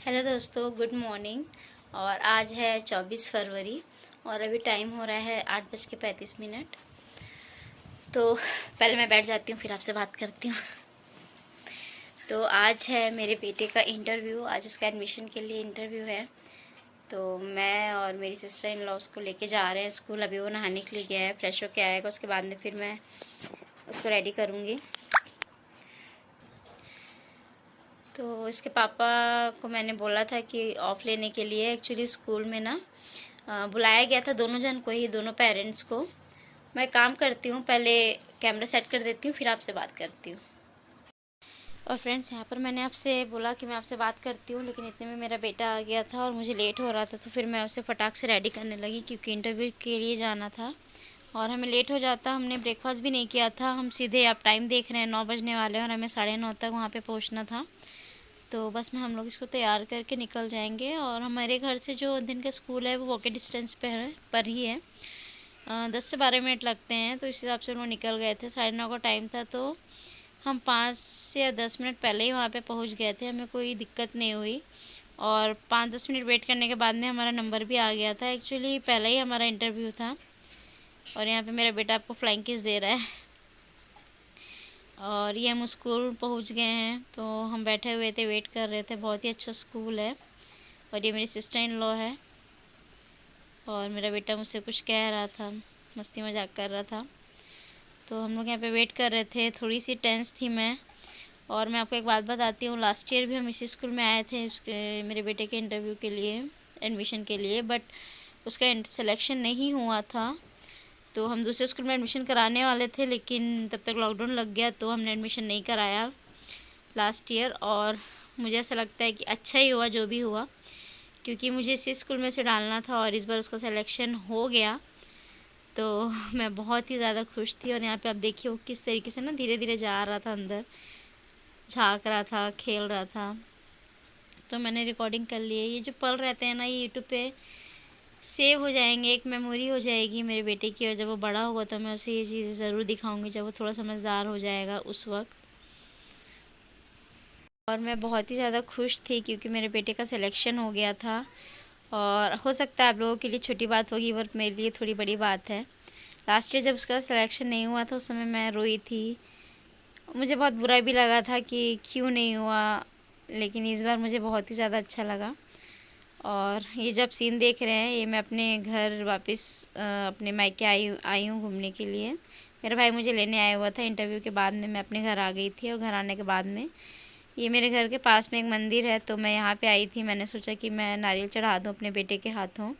Hello दोस्तों, good morning. और आज है 24 फरवरी और अभी टाइम हो रहा है 8:35। तो पहले मैं बैठ जाती हूँ, फिर आपसे बात करती हूँ। तो आज है मेरे बेटे का इंटरव्यू, आज उसका एडमिशन के लिए इंटरव्यू है। तो मैं और मेरी सिस्टर इन लॉ उसको लेके जा रहे हैं स्कूल। अभी वो नहाने के लिए गया है, फ्रेश होके आएगा, उसके बाद में फिर मैं उसको रेडी करूँगी। तो इसके पापा को मैंने बोला था कि ऑफ़ लेने के लिए, एक्चुअली स्कूल में ना बुलाया गया था दोनों जन को ही, दोनों पेरेंट्स को। मैं काम करती हूँ, पहले कैमरा सेट कर देती हूँ, फिर आपसे बात करती हूँ। और फ्रेंड्स, यहाँ पर मैंने आपसे बोला कि मैं आपसे बात करती हूँ, लेकिन इतने में मेरा बेटा आ गया था और मुझे लेट हो रहा था, तो फिर मैं उसे फटाक से रेडी करने लगी क्योंकि इंटरव्यू के लिए जाना था और हमें लेट हो जाता। हमने ब्रेकफास्ट भी नहीं किया था, हम सीधे, आप टाइम देख रहे हैं 9 बजने वाले हैं और हमें 9:30 तक वहाँ पर पहुँचना था। तो बस में हम लोग इसको तैयार करके निकल जाएंगे। और हमारे घर से जो दिन का स्कूल है वो वॉकिंग डिस्टेंस पर ही है, 10 से 12 मिनट लगते हैं। तो इस हिसाब से वो निकल गए थे, 9:30 का टाइम था, तो हम 5 या 10 मिनट पहले ही वहाँ पे पहुँच गए थे, हमें कोई दिक्कत नहीं हुई। और 5-10 मिनट वेट करने के बाद में हमारा नंबर भी आ गया था। एक्चुअली पहले ही हमारा इंटरव्यू था। और यहाँ पे मेरा बेटा आपको फ्लाइंग किस दे रहा है। और ये हम स्कूल पहुंच गए हैं, तो हम बैठे हुए थे, वेट कर रहे थे। बहुत ही अच्छा स्कूल है। और ये मेरी सिस्टर इन लॉ है। और मेरा बेटा मुझसे कुछ कह रहा था, मस्ती मजाक कर रहा था। तो हम लोग यहाँ पे वेट कर रहे थे, थोड़ी सी टेंस थी मैं। और मैं आपको एक बात बताती हूँ, लास्ट ईयर भी हम इसी स्कूल में आए थे उसके, मेरे बेटे के इंटरव्यू के लिए, एडमिशन के लिए, बट उसका सिलेक्शन नहीं हुआ था। तो हम दूसरे स्कूल में एडमिशन कराने वाले थे, लेकिन तब तक लॉकडाउन लग गया, तो हमने एडमिशन नहीं कराया लास्ट ईयर। और मुझे ऐसा लगता है कि अच्छा ही हुआ जो भी हुआ, क्योंकि मुझे इसी स्कूल में से डालना था और इस बार उसका सिलेक्शन हो गया। तो मैं बहुत ही ज़्यादा खुश थी। और यहाँ पे आप देखिए वो किस तरीके से ना धीरे धीरे जा रहा था अंदर, झाँक रहा था, खेल रहा था। तो मैंने रिकॉर्डिंग कर ली है। ये जो पल रहते हैं ना, ये यूट्यूब पे सेव हो जाएंगे, एक मेमोरी हो जाएगी मेरे बेटे की। और जब वो बड़ा होगा तो मैं उसे ये चीज़ें ज़रूर दिखाऊंगी, जब वो थोड़ा समझदार हो जाएगा उस वक्त। और मैं बहुत ही ज़्यादा खुश थी क्योंकि मेरे बेटे का सिलेक्शन हो गया था। और हो सकता है आप लोगों के लिए छोटी बात होगी, बट मेरे लिए थोड़ी बड़ी बात है। लास्ट ईयर जब उसका सिलेक्शन नहीं हुआ था, उस समय मैं रोई थी, मुझे बहुत बुरा भी लगा था कि क्यों नहीं हुआ। लेकिन इस बार मुझे बहुत ही ज़्यादा अच्छा लगा। और ये जब सीन देख रहे हैं, ये मैं अपने घर वापस अपने मायके आई हूँ घूमने के लिए। मेरा भाई मुझे लेने आया हुआ था, इंटरव्यू के बाद में मैं अपने घर आ गई थी। और घर आने के बाद में ये मेरे घर के पास में एक मंदिर है, तो मैं यहाँ पे आई थी। मैंने सोचा कि मैं नारियल चढ़ा दूँ अपने बेटे के हाथों,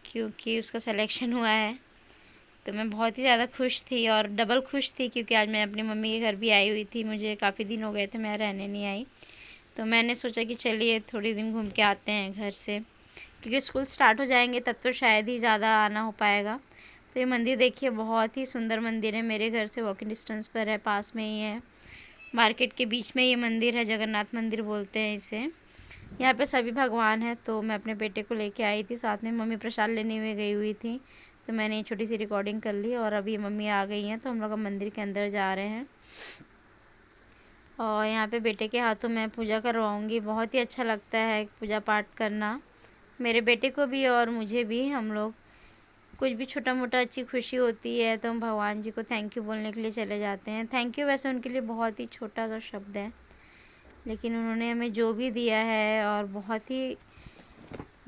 क्योंकि उसका सिलेक्शन हुआ है। तो मैं बहुत ही ज़्यादा खुश थी और डबल खुश थी क्योंकि आज मैं अपनी मम्मी के घर भी आई हुई थी। मुझे काफ़ी दिन हो गए थे मैं रहने नहीं आई, तो मैंने सोचा कि चलिए थोड़ी दिन घूम के आते हैं घर से, क्योंकि स्कूल स्टार्ट हो जाएंगे तब तो शायद ही ज़्यादा आना हो पाएगा। तो ये मंदिर देखिए, बहुत ही सुंदर मंदिर है, मेरे घर से वॉकिंग डिस्टेंस पर है, पास में ही है। मार्केट के बीच में ये मंदिर है, जगन्नाथ मंदिर बोलते हैं इसे। यहाँ पे सभी भगवान हैं। तो मैं अपने बेटे को लेके आई थी, साथ में मम्मी प्रसाद लेने हुए गई हुई थी। तो मैंने ये छोटी सी रिकॉर्डिंग कर ली। और अभी मम्मी आ गई हैं, तो हम लोग अब मंदिर के अंदर जा रहे हैं। और यहाँ पे बेटे के हाथों मैं पूजा करवाऊँगी। बहुत ही अच्छा लगता है पूजा पाठ करना, मेरे बेटे को भी और मुझे भी। हम लोग कुछ भी छोटा मोटा अच्छी खुशी होती है तो हम भगवान जी को थैंक यू बोलने के लिए चले जाते हैं। थैंक यू वैसे उनके लिए बहुत ही छोटा सा शब्द है, लेकिन उन्होंने हमें जो भी दिया है और बहुत ही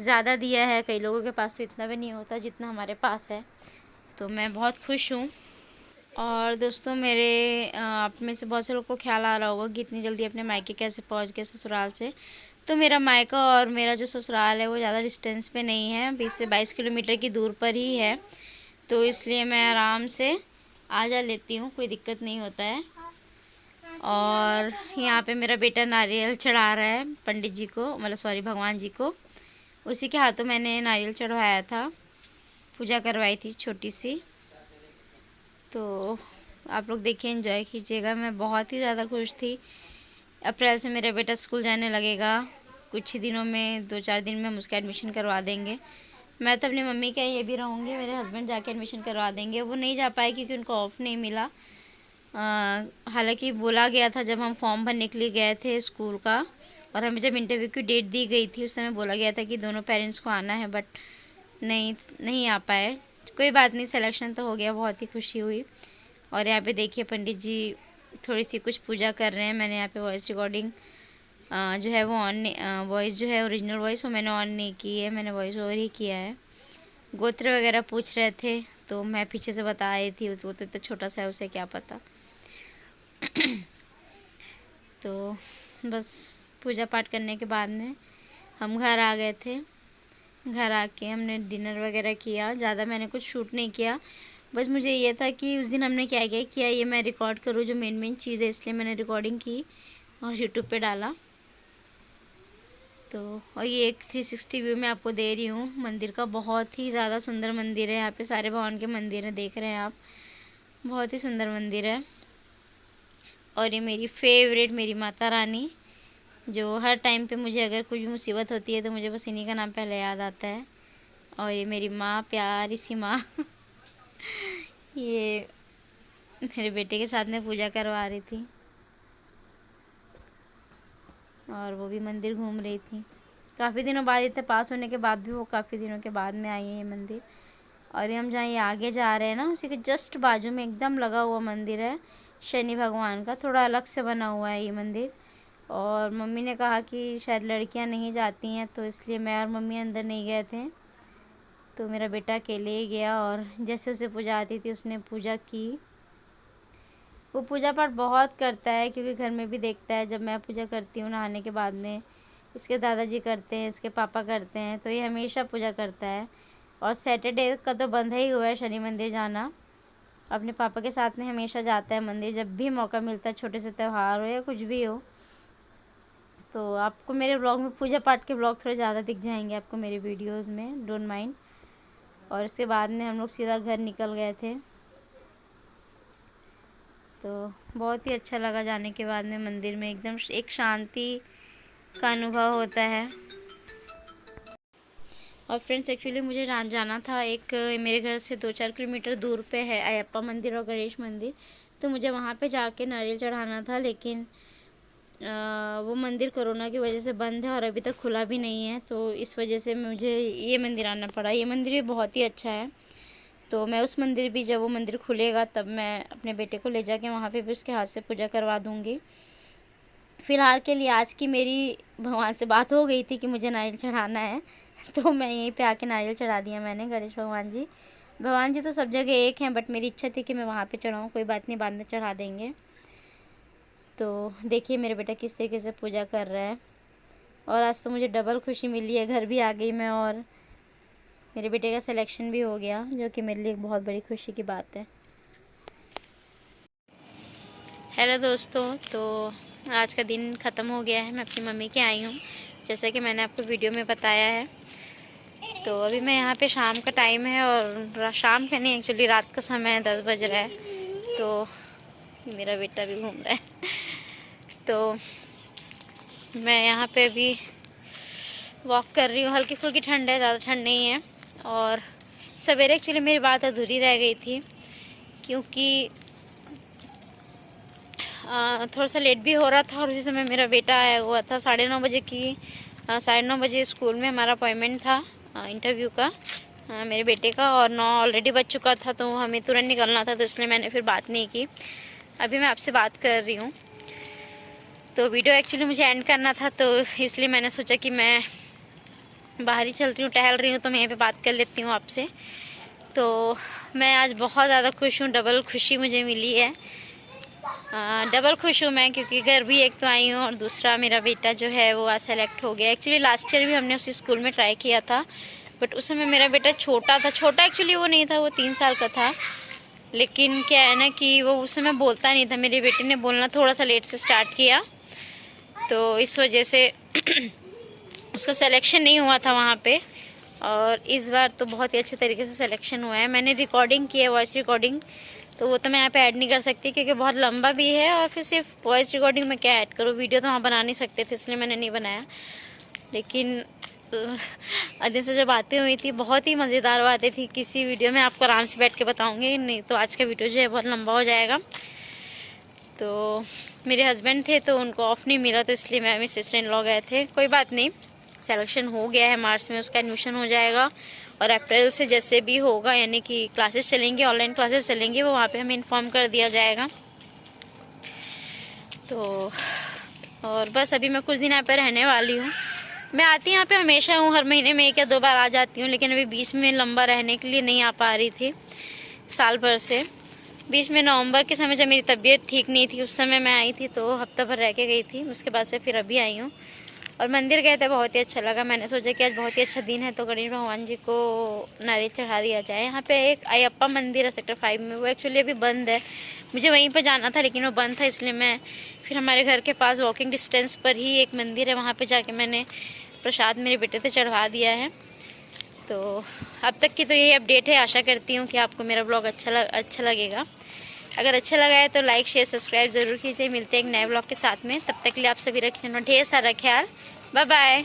ज़्यादा दिया है। कई लोगों के पास तो इतना भी नहीं होता जितना हमारे पास है। तो मैं बहुत खुश हूँ। और दोस्तों, मेरे आप में से बहुत से लोग को ख्याल आ रहा होगा कि इतनी जल्दी अपने मायके कैसे पहुँच गए ससुराल से। तो मेरा मायका और मेरा जो ससुराल है वो ज़्यादा डिस्टेंस पे नहीं है, 20 से 22 किलोमीटर की दूर पर ही है। तो इसलिए मैं आराम से आ जा लेती हूँ, कोई दिक्कत नहीं होता है। और यहाँ पे मेरा बेटा नारियल चढ़ा रहा है पंडित जी को, मतलब सॉरी भगवान जी को। उसी के हाथों मैंने नारियल चढ़वाया था, पूजा करवाई थी छोटी सी। तो आप लोग देखिए, एंजॉय कीजिएगा। मैं बहुत ही ज़्यादा खुश थी। अप्रैल से मेरा बेटा स्कूल जाने लगेगा, कुछ ही दिनों में, 2-4 दिन में हम उसका एडमिशन करवा देंगे। मैं तो अपनी मम्मी के ये भी रहूँगी, मेरे हस्बैंड जाके एडमिशन करवा देंगे। वो नहीं जा पाए क्योंकि उनको ऑफ़ नहीं मिला। हालांकि बोला गया था जब हम फॉर्म भरने के लिए गए थे स्कूल का, और हमें जब इंटरव्यू की डेट दी गई थी उस समय बोला गया था कि दोनों पेरेंट्स को आना है, बट नहीं आ पाए। कोई बात नहीं, सिलेक्शन तो हो गया, बहुत ही खुशी हुई। और यहाँ पे देखिए पंडित जी थोड़ी सी कुछ पूजा कर रहे हैं। मैंने यहाँ पे वॉइस रिकॉर्डिंग जो है वो ऑन, वॉइस जो है ओरिजिनल वॉइस वो मैंने ऑन नहीं की है, मैंने वॉइस ओवर ही किया है। गोत्र वगैरह पूछ रहे थे तो मैं पीछे से बता रही थी, वो तो इतना छोटा सा है, उसे क्या पता। तो बस पूजा पाठ करने के बाद में हम घर आ गए थे। घर आके हमने डिनर वगैरह किया। ज़्यादा मैंने कुछ शूट नहीं किया, बस मुझे ये था कि उस दिन हमने क्या क्या किया ये मैं रिकॉर्ड करूँ, जो मेन चीज़ है, इसलिए मैंने रिकॉर्डिंग की और यूट्यूब पे डाला। तो और ये एक 360 व्यू मैं आपको दे रही हूँ मंदिर का। बहुत ही ज़्यादा सुंदर मंदिर है। यहाँ पे सारे भगवान के मंदिर हैं, देख रहे हैं आप, बहुत ही सुंदर मंदिर है। और ये मेरी फेवरेट मेरी माता रानी, जो हर टाइम पे मुझे अगर कोई मुसीबत होती है तो मुझे बस इन्हीं का नाम पहले याद आता है। और ये मेरी माँ, प्यारी सी माँ ये मेरे बेटे के साथ में पूजा करवा रही थी और वो भी मंदिर घूम रही थी। काफ़ी दिनों बाद, इतने पास होने के बाद भी वो काफ़ी दिनों के बाद में आई है ये मंदिर। और ये हम जहाँ ये आगे जा रहे हैं ना, उसी के जस्ट बाजू में एकदम लगा हुआ मंदिर है शनि भगवान का। थोड़ा अलग से बना हुआ है ये मंदिर। और मम्मी ने कहा कि शायद लड़कियां नहीं जाती हैं, तो इसलिए मैं और मम्मी अंदर नहीं गए थे। तो मेरा बेटा अकेले ही गया और जैसे उसे पूजा आती थी उसने पूजा की। वो पूजा पाठ बहुत करता है, क्योंकि घर में भी देखता है जब मैं पूजा करती हूँ नहाने के बाद में, इसके दादाजी करते हैं, इसके पापा करते हैं, तो ये हमेशा पूजा करता है। और सैटरडे का तो बंद ही हुआ है शनि मंदिर जाना। अपने पापा के साथ में हमेशा जाता है मंदिर, जब भी मौका मिलता है, छोटे से त्यौहार हो या कुछ भी हो। तो आपको मेरे ब्लॉग में पूजा पाठ के ब्लॉग थोड़े ज़्यादा दिख जाएंगे आपको मेरे वीडियोस में, डोंट माइंड। और इसके बाद में हम लोग सीधा घर निकल गए थे। तो बहुत ही अच्छा लगा जाने के बाद में मंदिर में, एकदम एक शांति का अनुभव होता है। और फ्रेंड्स एक्चुअली मुझे जाना था, एक मेरे घर से 2-4 किलोमीटर दूर पे है अयप्पा मंदिर और गणेश मंदिर, तो मुझे वहाँ पे जाके नारियल चढ़ाना था। लेकिन वो मंदिर कोरोना की वजह से बंद है और अभी तक खुला भी नहीं है, तो इस वजह से मुझे ये मंदिर आना पड़ा। ये मंदिर भी बहुत ही अच्छा है, तो मैं उस मंदिर भी, जब वो मंदिर खुलेगा तब मैं अपने बेटे को ले जाके वहाँ पे भी उसके हाथ से पूजा करवा दूँगी। फ़िलहाल के लिए आज की मेरी भगवान से बात हो गई थी कि मुझे नारियल चढ़ाना है, तो मैं यहीं पे आके नारियल चढ़ा दिया मैंने। गणेश भगवान जी तो सब जगह एक हैं, बट मेरी इच्छा थी कि मैं वहाँ पे चढ़ाऊँ। कोई बात नहीं, बाद में चढ़ा देंगे। तो देखिए मेरे बेटा किस तरीके से पूजा कर रहा है। और आज तो मुझे डबल खुशी मिली है, घर भी आ गई मैं और मेरे बेटे का सिलेक्शन भी हो गया, जो कि मेरे लिए एक बहुत बड़ी खुशी की बात है। हेलो दोस्तों, तो आज का दिन ख़त्म हो गया है। मैं अपनी मम्मी के आई हूँ, जैसा कि मैंने आपको वीडियो में बताया है। तो अभी मैं यहाँ पे, शाम का टाइम है और शाम का नहीं, एक्चुअली रात का समय है, 10 बज रहा है। तो मेरा बेटा भी घूम रहा है। तो मैं यहाँ पे अभी वॉक कर रही हूँ। हल्की फुल्की ठंड है, ज़्यादा ठंड नहीं है। और सवेरे एक्चुअली मेरी बात अधूरी रह गई थी, क्योंकि थोड़ा सा लेट भी हो रहा था और उसी समय मेरा बेटा आया हुआ था। 9:30 बजे की 9:30 बजे स्कूल में हमारा अपॉइंटमेंट था इंटरव्यू का, मेरे बेटे का, और 9 ऑलरेडी बज चुका था, तो हमें तुरंत निकलना था, तो इसलिए मैंने फिर बात नहीं की। अभी मैं आपसे बात कर रही हूँ। तो वीडियो एक्चुअली मुझे एंड करना था, तो इसलिए मैंने सोचा कि मैं बाहर ही चलती हूँ, टहल रही हूँ, तो मैं यहीं पे बात कर लेती हूँ आपसे। तो मैं आज बहुत ज़्यादा खुश हूँ, डबल खुशी मुझे मिली है। डबल खुश हूँ मैं, क्योंकि घर भी एक तो आई हूँ और दूसरा मेरा बेटा जो है वो आज सेलेक्ट हो गया। एक्चुअली लास्ट ईयर भी हमने उसी स्कूल में ट्राई किया था, बट उस समय मेरा बेटा छोटा था। छोटा एक्चुअली वो नहीं था, वो 3 साल का था। लेकिन क्या है ना कि वो उस समय बोलता नहीं था। मेरे बेटे ने बोलना थोड़ा सा लेट से स्टार्ट किया, तो इस वजह से उसका सिलेक्शन नहीं हुआ था वहाँ पे। और इस बार तो बहुत ही अच्छे तरीके से सिलेक्शन हुआ है। मैंने रिकॉर्डिंग की है, वॉइस रिकॉर्डिंग, तो वो तो मैं यहाँ पे ऐड नहीं कर सकती क्योंकि बहुत लंबा भी है, और फिर सिर्फ वॉइस रिकॉर्डिंग में क्या ऐड करूँ, वीडियो तो वहाँ बना नहीं सकते थे, इसलिए मैंने नहीं बनाया। लेकिन अदिन से जब बातें हुई थी, बहुत ही मज़ेदार बातें थी। किसी वीडियो में आपको आराम से बैठ के बताऊँगी, नहीं तो आज का वीडियो जो है बहुत लंबा हो जाएगा। तो मेरे हस्बैंड थे तो उनको ऑफ नहीं मिला, तो इसलिए मैं मेरी सिस्टर इन लॉ गए थे। कोई बात नहीं, सिलेक्शन हो गया है, मार्च में उसका एडमिशन हो जाएगा और अप्रैल से जैसे भी होगा, यानी कि क्लासेस चलेंगी, ऑनलाइन क्लासेस चलेंगी, वो वहाँ पे हमें इन्फॉर्म कर दिया जाएगा। तो और बस अभी मैं कुछ दिन यहाँ पे रहने वाली हूँ। मैं आती यहाँ पे हमेशा हूँ, हर महीने में 1 या 2 बार आ जाती हूँ, लेकिन अभी बीच में लंबा रहने के लिए नहीं आ पा रही थी साल भर से। बीच में नवंबर के समय जब मेरी तबीयत ठीक नहीं थी, उस समय मैं आई थी, तो हफ्ता भर रह के गई थी। उसके बाद से फिर अभी आई हूँ और मंदिर गए थे, बहुत ही अच्छा लगा। मैंने सोचा कि आज बहुत ही अच्छा दिन है तो गणेश भगवान जी को नारियल चढ़ा दिया जाए। यहाँ पे एक अयप्पा मंदिर है सेक्टर 5 में, वो एक्चुअली अभी बंद है। मुझे वहीं पर जाना था लेकिन वो बंद था, इसलिए मैं फिर हमारे घर के पास वॉकिंग डिस्टेंस पर ही एक मंदिर है, वहाँ पर जाके मैंने प्रसाद मेरे बेटे से चढ़वा दिया है। तो अब तक की तो यही अपडेट है। आशा करती हूँ कि आपको मेरा ब्लॉग अच्छा लगेगा। अगर अच्छा लगा है तो लाइक शेयर सब्सक्राइब ज़रूर कीजिए। मिलते हैं एक नए ब्लॉग के साथ में, तब तक के लिए आप सभी रखें ढेर सारा ख्याल। Bye bye.